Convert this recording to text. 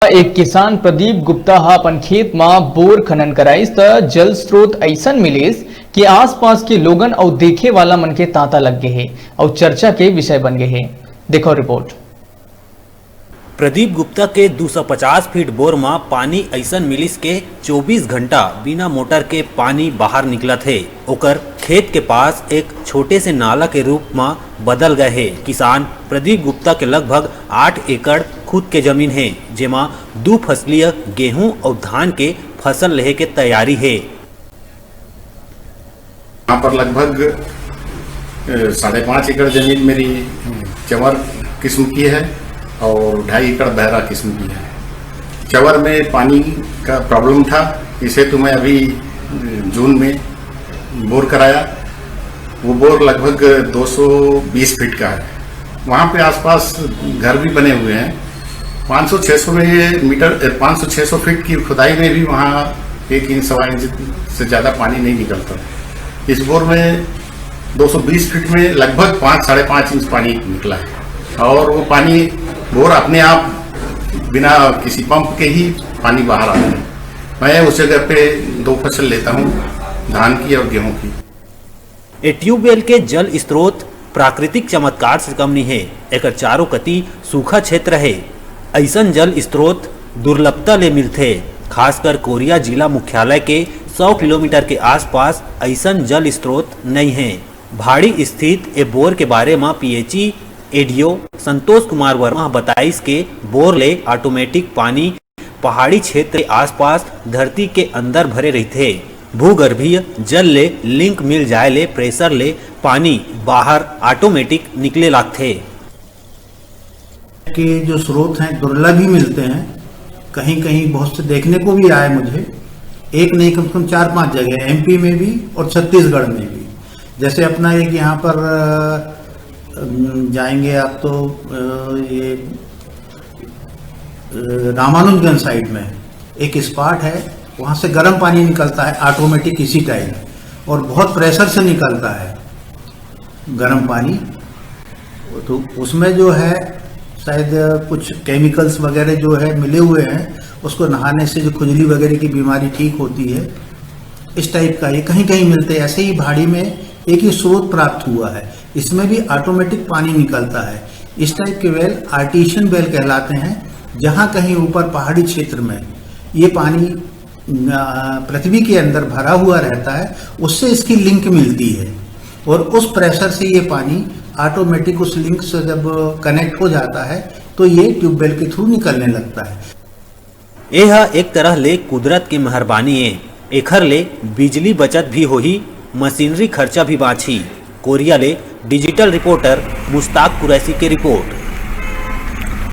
एक किसान प्रदीप गुप्ता अपन खेत में बोर खनन कराइस त जल स्रोत ऐसन मिलिस कि आसपास के लोगन और देखे वाला मन के तांता लग गए है और चर्चा के विषय बन गए है। देखो रिपोर्ट। प्रदीप गुप्ता के 250 फीट बोर में पानी ऐसन मिलिस के 24 घंटा बिना मोटर के पानी बाहर निकलत है। ओकर खेत के पास एक छोटे से नाला के रूप में बदल गए है। किसान प्रदीप गुप्ता के लगभग 8 एकड़ खुद के जमीन है, जेमा 2 फसलीय गेहूं और धान के फसल लेहे के तैयारी है। यहाँ पर लगभग 5.5 एकड़ जमीन मेरी चवर किस्म की है और 2.5 एकड़ बहरा किस्म की है। चवर में पानी का प्रॉब्लम था, इसे तो मैं अभी जून में बोर कराया। वो बोर लगभग 220 फीट का है। वहाँ पे आसपास घर भी बने हुए हैं। 500-600 फीट की खुदाई में भी वहाँ 1 इंच सवा इंच से ज़्यादा पानी नहीं निकलता। इस बोर में 220 फीट में लगभग 5-5.5 इंच पानी निकला है और वो पानी बोर अपने आप बिना किसी पंप के ही पानी बाहर आता है। मैं उस जगह पे 2 फसल लेता हूँ, धान की और गेहूं की। ए ट्यूबवेल के जल स्रोत प्राकृतिक चमत्कार से कम नहीं है। एक चारों कति सूखा क्षेत्र है। ऐसन जल स्रोत दुर्लभता ले मिलते। खासकर कोरिया जिला मुख्यालय के 100 किलोमीटर के आसपास ऐसन जल स्रोत नहीं है। भाड़ी स्थित ए बोर के बारे में पीएचई एडीओ संतोष कुमार वर्मा बताइस के बोर ले ऑटोमेटिक पानी पहाड़ी क्षेत्र के आसपास धरती के अंदर भरे रहते। भूगर्भीय जल ले लिंक मिल जाए ले प्रेशर ले पानी बाहर ऑटोमेटिक निकले लगते। के जो स्रोत हैं दुर्लभ ही मिलते हैं। कहीं कहीं बहुत से देखने को भी आए मुझे, एक नहीं कम से कम 4-5 जगह एमपी में भी और छत्तीसगढ़ में भी। जैसे अपना एक यहाँ पर जाएंगे आप तो ये रामानुजगंज साइड में एक स्पॉट है, वहाँ से गर्म पानी निकलता है ऑटोमेटिक इसी टाइम और बहुत प्रेशर से निकलता है गर्म पानी। तो उसमें जो है शायद कुछ केमिकल्स वगैरह जो है मिले हुए हैं, उसको नहाने से जो खुजली वगैरह की बीमारी ठीक होती है। इस टाइप का ये कहीं कहीं मिलते हैं। ऐसे ही भाड़ी में एक ही स्रोत प्राप्त हुआ है, इसमें भी ऑटोमेटिक पानी निकलता है। इस टाइप के वेल आर्टिशियन वेल कहलाते हैं। जहाँ कहीं ऊपर पहाड़ी क्षेत्र में ये पानी पृथ्वी के अंदर भरा हुआ रहता है, उससे इसकी लिंक मिलती है और उस प्रेशर से ये पानी ऑटोमेटिक उस लिंक से जब कनेक्ट हो जाता है तो ये ट्यूबवेल के थ्रू निकलने लगता है। यह एक तरह ले कुदरत की मेहरबानी है। एखर ले बिजली बचत भी होही, मशीनरी खर्चा भी बाँची। कोरिया ले डिजिटल रिपोर्टर मुश्ताक कुरैशी की रिपोर्ट।